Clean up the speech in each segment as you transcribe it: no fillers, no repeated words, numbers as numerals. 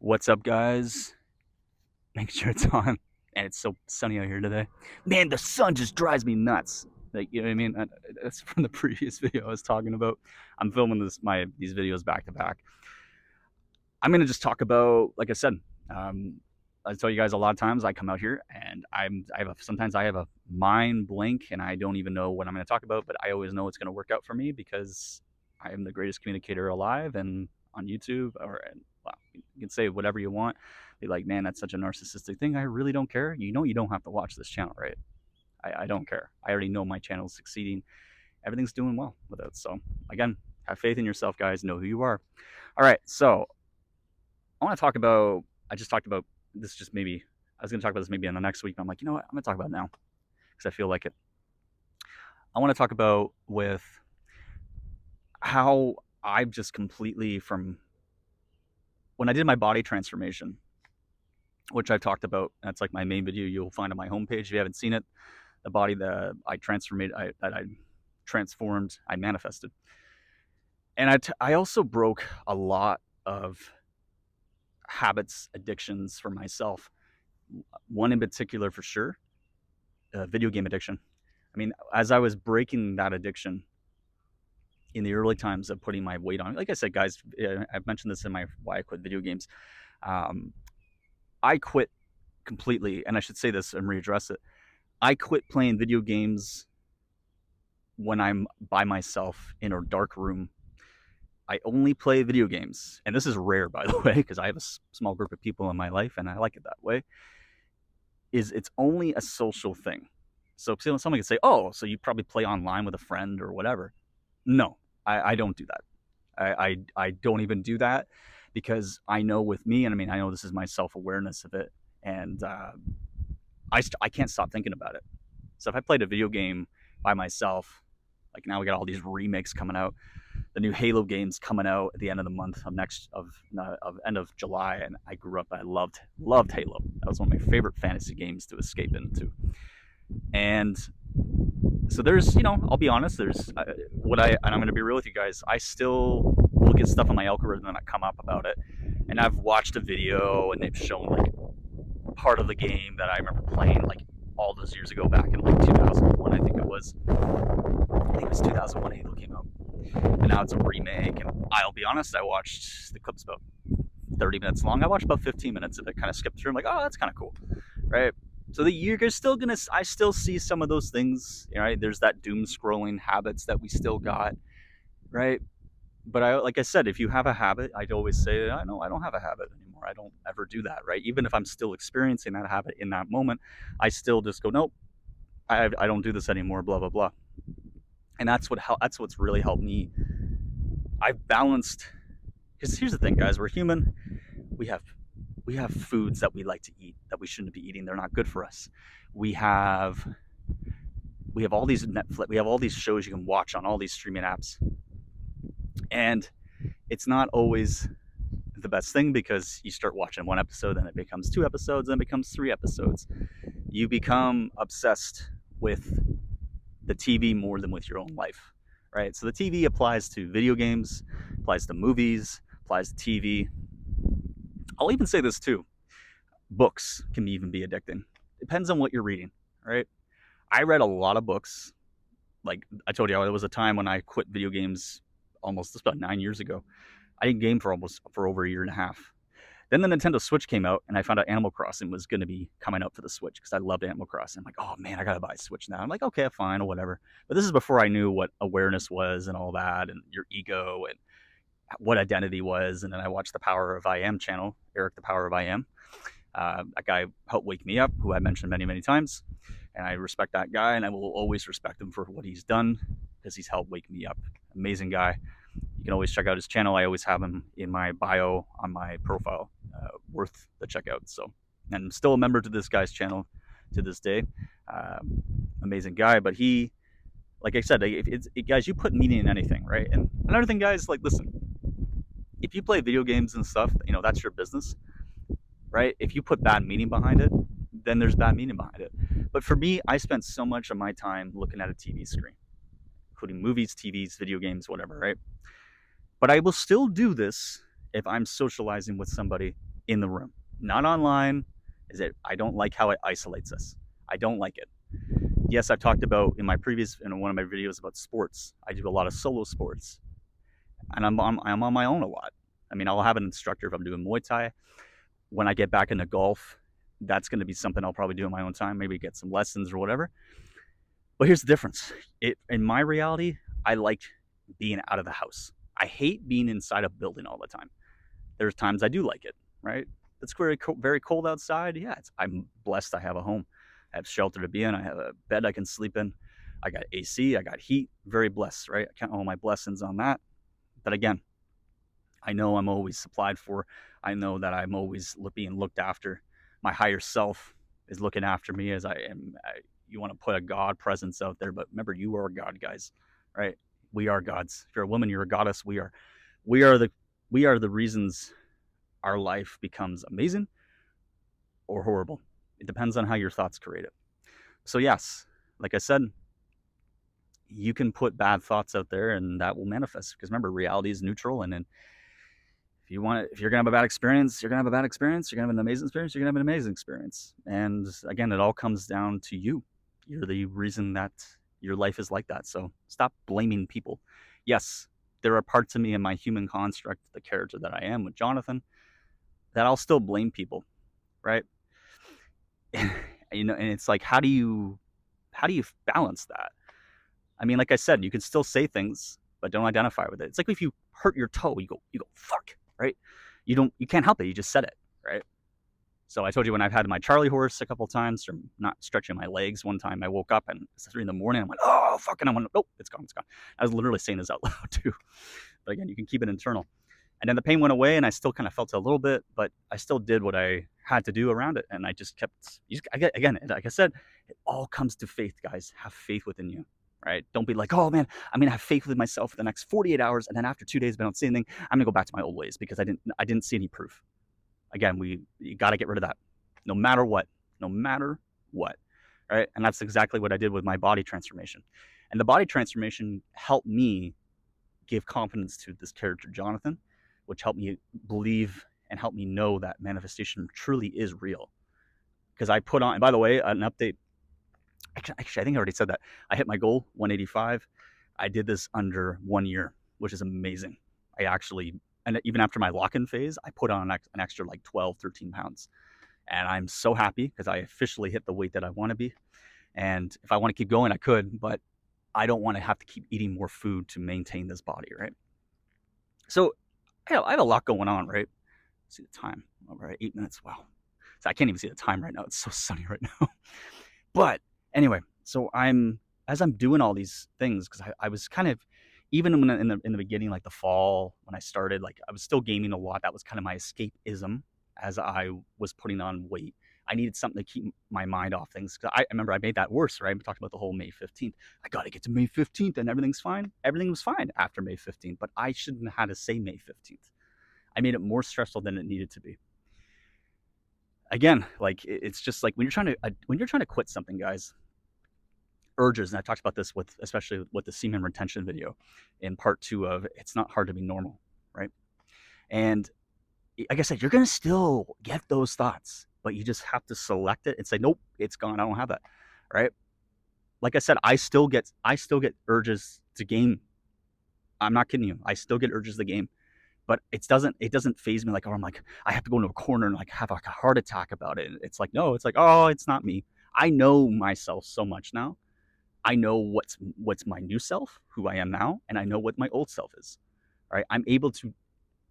What's up, guys? Make sure it's on. And it's so sunny out here today. Man, the sun just drives me nuts. Like, you know what I mean? That's from the previous video I was talking about. I'm filming these videos back to back. I'm gonna just talk about, like I said, um, I tell you guys a lot of times I come out here and sometimes I have a mind blank and I don't even know what I'm gonna talk about, but I always know it's gonna work out for me because I am the greatest communicator alive and on YouTube well, you can say whatever you want. Be like, man, that's such a narcissistic thing. I really don't care. You know, you don't have to watch this channel, right? I don't care. I already know my channel is succeeding. Everything's doing well with it. So again, have faith in yourself, guys. Know who you are. All right. So I want to talk about, I just talked about this just maybe, I was going to talk about this maybe in the next week, but I'm like, you know what? I'm going to talk about it now because I feel like it. I want to talk about with how I've just completely from when I did my body transformation, which I've talked about. That's like my main video you'll find on my homepage. If you haven't seen it, the body that I transformed, I manifested. And I also broke a lot of habits, addictions for myself. One in particular for sure, video game addiction. I mean, as I was breaking that addiction in the early times of putting my weight on, like I said, guys, I've mentioned this in my why I quit video games. Um, I quit completely, and I should say this and readdress it. I quit playing video games when I'm by myself in a dark room. I only play video games, and this is rare, by the way, because I have a small group of people in my life, and I like it that way. It's only a social thing. So someone could say, "Oh, so you probably play online with a friend or whatever." No, I don't do that. I don't even do that because I know with me, and I mean, I know this is my self awareness of it, and I can't stop thinking about it. So if I played a video game by myself, like now we got all these remakes coming out, the new Halo games coming out at the end of the month of end of July, and I grew up. I loved Halo. That was one of my favorite fantasy games to escape into. And so there's, I'll be honest. There's and I'm going to be real with you guys. I still look at stuff on my algorithm that come up about it, and I've watched a video and they've shown like part of the game that I remember playing like all those years ago back in like 2001, I think it was. I think it was 2001 Halo came out. And now it's a remake. And I'll be honest, I watched the clips about 30 minutes long. I watched about 15 minutes of it, kind of skipped through. I'm like, oh, that's kind of cool, right? So you're still gonna, I still see some of those things, right? There's that doom scrolling habits that we still got, right? But like I said, if you have a habit, I'd always say, I know I don't have a habit anymore. I don't ever do that, right? Even if I'm still experiencing that habit in that moment, I still just go, nope, I don't do this anymore, blah, blah, blah. And that's what's really helped me. I've balanced, because here's the thing, guys, we're human. We have foods that we like to eat that we shouldn't be eating. They're not good for us. We have all these Netflix, we have all these shows you can watch on all these streaming apps. And it's not always the best thing because you start watching one episode, then it becomes 2 episodes, then it becomes 3 episodes. You become obsessed with the TV more than with your own life, right? So the TV applies to video games, applies to movies, applies to TV. I'll even say this too. Books can even be addicting. Depends on what you're reading, right? I read a lot of books. Like I told you, there was a time when I quit video games almost about 9 years ago. I didn't game for over a year and a half. Then the Nintendo Switch came out, and I found out Animal Crossing was going to be coming out for the Switch because I loved Animal Crossing. I'm like, oh man, I gotta buy a Switch now. I'm like, okay, fine or whatever. But this is before I knew what awareness was and all that, and your ego and what identity was. And then I watched the Power of I Am channel, Eric the Power of I Am. That guy helped wake me up, who I mentioned many, many times. And I respect that guy, and I will always respect him for what he's done because he's helped wake me up. Amazing guy. You can always check out his channel. I always have him in my bio on my profile. Worth the checkout. So, and I'm still a member to this guy's channel to this day. Amazing guy. But he, like I said, guys, you put meaning in anything, right? And another thing, guys, like, listen, if you play video games and stuff, that's your business, right? If you put bad meaning behind it, then there's bad meaning behind it. But for me, I spent so much of my time looking at a TV screen, including movies, TVs, video games, whatever, right? But I will still do this if I'm socializing with somebody in the room, not online. Is it? I don't like how it isolates us. I don't like it. Yes, I've talked about in one of my videos about sports. I do a lot of solo sports, and I'm on my own a lot. I mean, I'll have an instructor if I'm doing Muay Thai. When I get back into golf, that's going to be something I'll probably do in my own time. Maybe get some lessons or whatever. But here's the difference. In my reality, I like being out of the house. I hate being inside a building all the time. There's times I do like it, right? It's very cold outside. Yeah, I'm blessed. I have a home. I have shelter to be in. I have a bed I can sleep in. I got AC. I got heat. Very blessed, right? I count all my blessings on that. But again, I know I'm always supplied for. I know that I'm always being looked after. My higher self is looking after me as I am. You want to put a God presence out there, but remember, you are a God, guys, right? We are gods. If you're a woman, you're a goddess. We are the reasons our life becomes amazing or horrible. It depends on how your thoughts create it. So yes, like I said, you can put bad thoughts out there and that will manifest, because remember, reality is neutral. And then if you're gonna have a bad experience, you're gonna have a bad experience. You're gonna have an amazing experience. You're gonna have an amazing experience. And again, it all comes down to you. You're the reason that your life is like that. So stop blaming people. Yes, there are parts of me in my human construct, the character that I am with Jonathan, that I'll still blame people, right? And it's like, how do you balance that? I mean, like I said, you can still say things, but don't identify with it. It's like if you hurt your toe, you go fuck, right? You can't help it. You just said it, right? So I told you, when I've had my Charlie horse a couple times from not stretching my legs. One time I woke up and it's 3 a.m. I went, oh fuck, and I went, oh, it's gone. I was literally saying this out loud too. But again, you can keep it internal. And then the pain went away, and I still kind of felt it a little bit, but I still did what I had to do around it, and I just kept. Again, like I said, it all comes to faith, guys. Have faith within you, right? Don't be like, oh man, I'm gonna have faith within myself for the next 48 hours, and then after 2 days, if I don't see anything, I'm gonna go back to my old ways because I didn't see any proof. Again, you got to get rid of that, no matter what, right? And that's exactly what I did with my body transformation, and the body transformation helped me give confidence to this character, Jonathan, which helped me believe and helped me know that manifestation truly is real. Because I put on, and by the way, an update. Actually, I think I already said that. I hit my goal, 185. I did this under 1 year, which is amazing. And even after my lock-in phase, I put on an extra like 12, 13 pounds. And I'm so happy because I officially hit the weight that I want to be. And if I want to keep going, I could, but I don't want to have to keep eating more food to maintain this body, right? So I have a lot going on, right? See the time. We're at 8 minutes. Wow. So I can't even see the time right now. It's so sunny right now. But anyway, so as I'm doing all these things, because I was kind of, even when in the beginning, like the fall, when I started, like I was still gaming a lot. That was kind of my escapism as I was putting on weight. I needed something to keep my mind off things. Cause I remember I made that worse, right? We talked about the whole May 15th. I got to get to May 15th and everything's fine. Everything was fine after May 15th, but I shouldn't have had to say May 15th. I made it more stressful than it needed to be. Again, like it's just like when you're trying to quit something, guys, urges, and I talked about this especially with the semen retention video in part 2 of It's Not Hard to Be Normal, right? And like I said, you're gonna still get those thoughts, but you just have to select it and say, nope, it's gone. I don't have that, right? Like I said, I still get urges to game. I'm not kidding you. I still get urges to game, but it doesn't phase me like, oh, I'm like, I have to go into a corner and like have like a heart attack about it. It's like, no, it's like, oh, it's not me. I know myself so much now. I know what's my new self, who I am now, and I know what my old self is. All right, I'm able to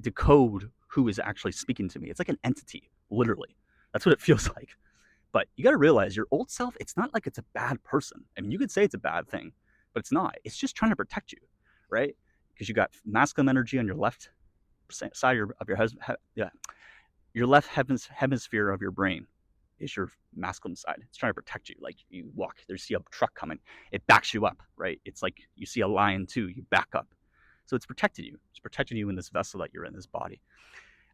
decode who is actually speaking to me. It's like an entity, literally. That's what it feels like. But you got to realize your old self, it's not like it's a bad person. I mean, you could say it's a bad thing, but it's not. It's just trying to protect you, right? Because you got masculine energy on your left side of your husband. Yeah, your left hemisphere of your brain is your masculine side. It's trying to protect you. Like you see a truck coming, it backs you up, right? It's like you see a lion too, you back up. So it's protecting you. It's protecting you in this vessel that you're in, this body.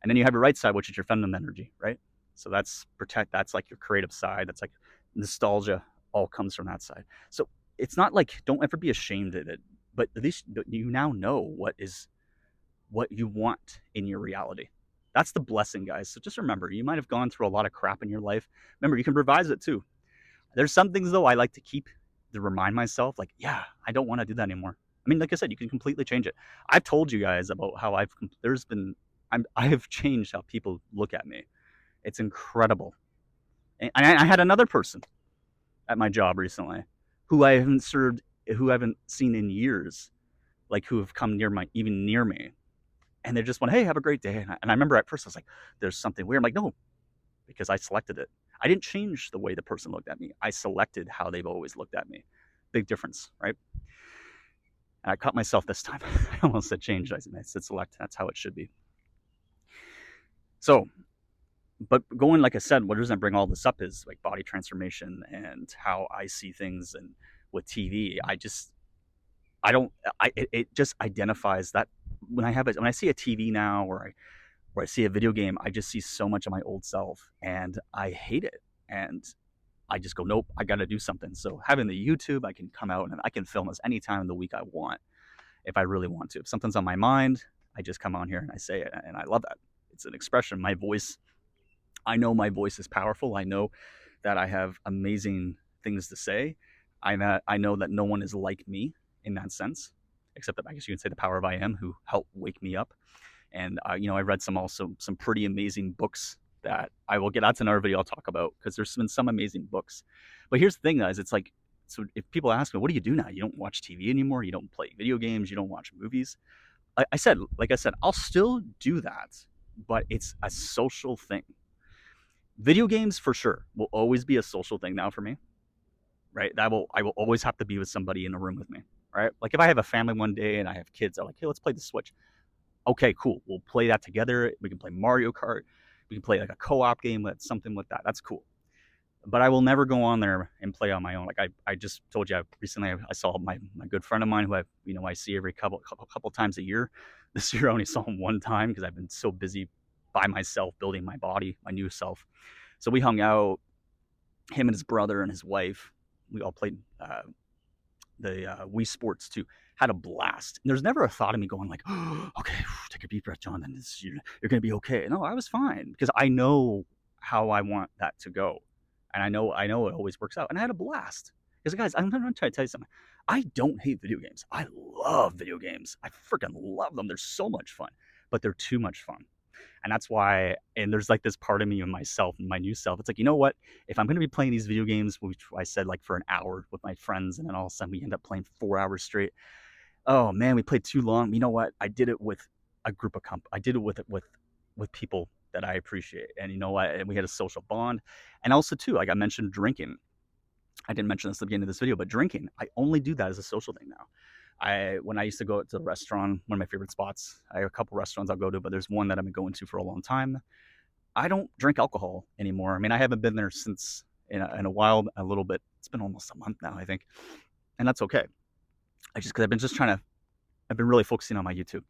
And then you have your right side, which is your feminine energy, right? So that's like your creative side. That's like nostalgia, all comes from that side. So it's not like, don't ever be ashamed of it, but at least you now know what you want in your reality. That's the blessing, guys. So just remember, you might have gone through a lot of crap in your life. Remember, you can revise it too. There's some things though I like to keep to remind myself, like, yeah, I don't want to do that anymore. I mean, like I said, you can completely change it. I've told you guys about how there's been I have changed how people look at me. It's incredible. And I had another person at my job recently who I haven't served, who I haven't seen in years, like who have come even near me, and they just went, "Hey, have a great day." And I remember at first I was like, "There's something weird." I'm like, "No," because I selected it. I didn't change the way the person looked at me. I selected how they've always looked at me. Big difference, right? And I caught myself this time. I almost said change. I said select. That's how it should be. So, but going, like I said, what doesn't bring all this up is like body transformation and how I see things. And with TV, I don't, it just identifies that when I see a TV now, or I see a video game, I just see so much of my old self, and I hate it. And I just go, nope, I got to do something. So having the YouTube, I can come out and I can film this anytime in the week I want, if I really want to. If something's on my mind, I just come on here and I say it, and I love that. It's an expression. My voice, I know my voice is powerful. I know that I have amazing things to say. I know that no one is like me in that sense, except that I guess you can say the power of I am, who helped wake me up. And I read some pretty amazing books that I will get. That's another video I'll talk about, because there's been some amazing books. But here's the thing, guys. It's like, so if people ask me, what do you do now? You don't watch TV anymore. You don't play video games. You don't watch movies. Like I said, I'll still do that, but it's a social thing. Video games for sure will always be a social thing now for me, right? I will always have to be with somebody in a room with me, right? Like if I have a family one day and I have kids, I'm like, hey, let's play the Switch. Okay, cool. We'll play that together. We can play Mario Kart. We can play like a co-op game, with something like that. That's cool. But I will never go on there and play on my own. Like I just told you, recently I saw my good friend of mine who I see every couple times a year. This year I only saw him one time because I've been so busy by myself building my body, my new self. So we hung out, him and his brother and his wife. We all played the Wii Sports too. Had a blast. And there's never a thought of me going like, oh, okay, take a deep breath, John. Then you're going to be okay. No, I was fine because I know how I want that to go, and I know it always works out. And I had a blast. Because guys, I'm trying to tell you something. I don't hate video games. I love video games. I freaking love them. They're so much fun, but they're too much fun. And that's why, and there's like this part of me and myself and my new self. It's like, you know what? If I'm going to be playing these video games, which I said like for an hour with my friends, and then all of a sudden we end up playing 4 hours straight. Oh man, we played too long. You know what? I did it with a group of I did it with people that I appreciate. And you know what? And we had a social bond. And also too, like I mentioned, drinking. I didn't mention this at the beginning of this video, but drinking, I only do that as a social thing now. When I used to go to the restaurant, one of my favorite spots, I have a couple restaurants I'll go to, but there's one that I've been going to for a long time. I don't drink alcohol anymore. I mean, I haven't been there since in a while, a little bit. It's been almost a month now, I think, and that's okay. Because I've been really focusing on my YouTube,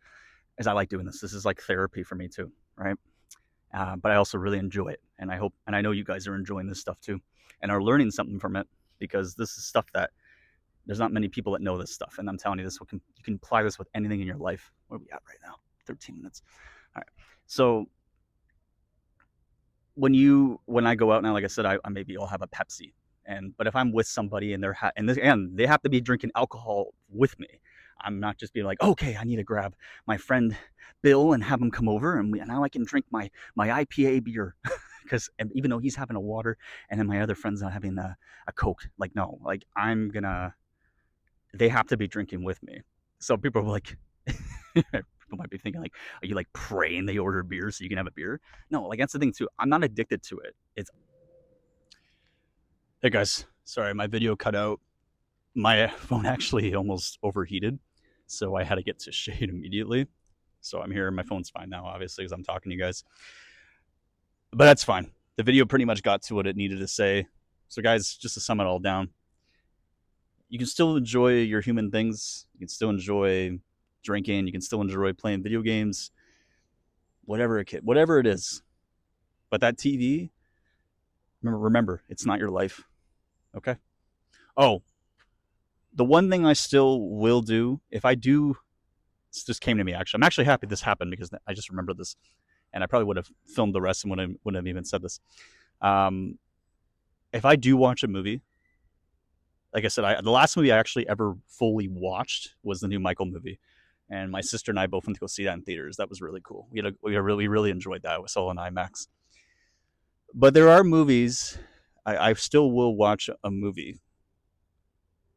as I like doing this. This is like therapy for me too, right? But I also really enjoy it, and I know you guys are enjoying this stuff too, and are learning something from it, because this is stuff that there's not many people that know this stuff. And I'm telling you, you can apply this with anything in your life. Where are we at right now? 13 minutes. All right. So when I go out now, like I said, I maybe I'll have a Pepsi, but if I'm with somebody and they have to be drinking alcohol with me, I'm not just being like, okay, I need to grab my friend Bill and have him come over, and now I can drink my IPA beer, because even though he's having a water, and then my other friend's not having a Coke. Like no, like they have to be drinking with me. So people are like, people might be thinking like, are you like praying they order beer so you can have a beer? No, like that's the thing too. I'm not addicted to it. Hey guys, sorry, my video cut out. My phone actually almost overheated, so I had to get to shade immediately. So I'm here. My phone's fine now, obviously, because I'm talking to you guys. But that's fine. The video pretty much got to what it needed to say. So guys, just to sum it all down, you can still enjoy your human things. You can still enjoy drinking. You can still enjoy playing video games. Whatever it is. But that TV, remember, it's not your life. Okay? Oh, the one thing I still will do, if I do, this just came to me actually. I'm actually happy this happened, because I just remembered this. and I probably would have filmed the rest and wouldn't have even said this. Um, if I do watch a movie, like I said, the last movie I actually ever fully watched was the new Michael movie, and my sister and I both went to go see that in theaters. That was really cool. We really enjoyed that. We saw it on IMAX. But there are movies I still will watch a movie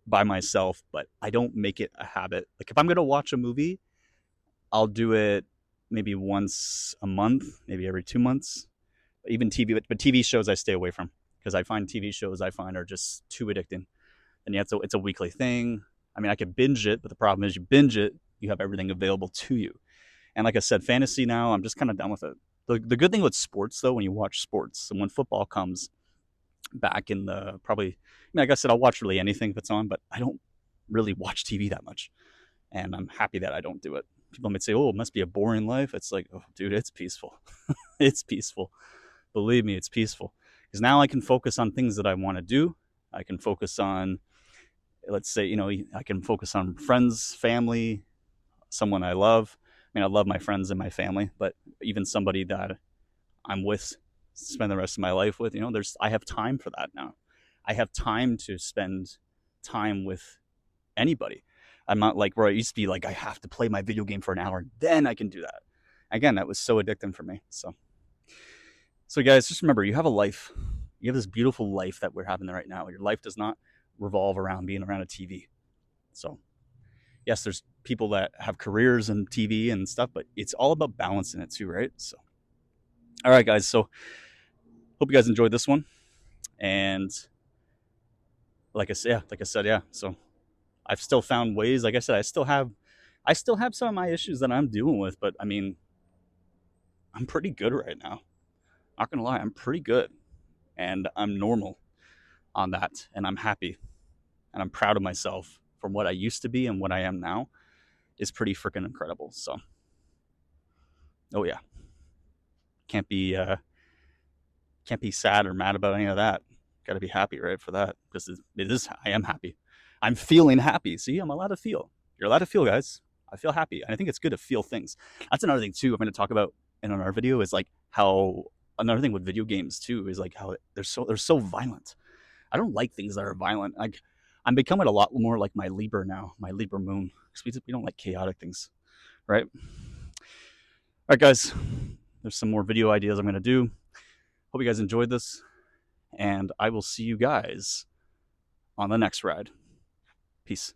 by myself, but I don't make it a habit. Like if I'm gonna watch a movie, I'll do it maybe once a month, maybe every 2 months. Even TV, but TV shows I stay away from because I find TV shows I find are just too addicting. And yeah, it's a weekly thing. I mean, I could binge it, but the problem is you binge it, you have everything available to you. And like I said, fantasy now, I'm just kind of done with it. The good thing with sports, though, when you watch sports, and when football comes back in the probably, I mean, like I said, I'll watch really anything if it's on, but I don't really watch TV that much. And I'm happy that I don't do it. People might say, oh, it must be a boring life. It's like, oh, dude, it's peaceful. It's peaceful. Believe me, it's peaceful. Because now I can focus on things that I want to do. I can focus on, let's say, I can focus on friends, family, someone I love. I mean, I love my friends and my family, but even somebody that I'm with, spend the rest of my life with, I have time for that now. I have time to spend time with anybody. I'm not like where I used to be like, I have to play my video game for an hour, then I can do that. Again, that was so addicting for me. So guys, just remember, you have a life. You have this beautiful life that we're having right now. Your life does not revolve around being around a TV. So yes, there's people that have careers in TV and stuff, but it's all about balancing it too, right? So, all right, guys. So, hope you guys enjoyed this one. And like I said, yeah. So, I've still found ways. Like I said, I still have some of my issues that I'm dealing with, but I mean, I'm pretty good right now. Not gonna lie, I'm pretty good, and I'm normal on that, and I'm happy, and I'm proud of myself from what I used to be and what I am now is pretty freaking incredible. So, oh yeah, can't be can't be sad or mad about any of that. Got to be happy, right, for that because it is. I am happy. I'm feeling happy. See, I'm allowed to feel. You're allowed to feel, guys. I feel happy, and I think it's good to feel things. That's another thing too. I'm going to talk about in our video is like how another thing with video games too is like how they're so violent. I don't like things that are violent. Like I'm becoming a lot more like my Libra now, my Libra moon, because we don't like chaotic things, right? All right, guys. There's some more video ideas I'm going to do. Hope you guys enjoyed this, and I will see you guys on the next ride. Peace.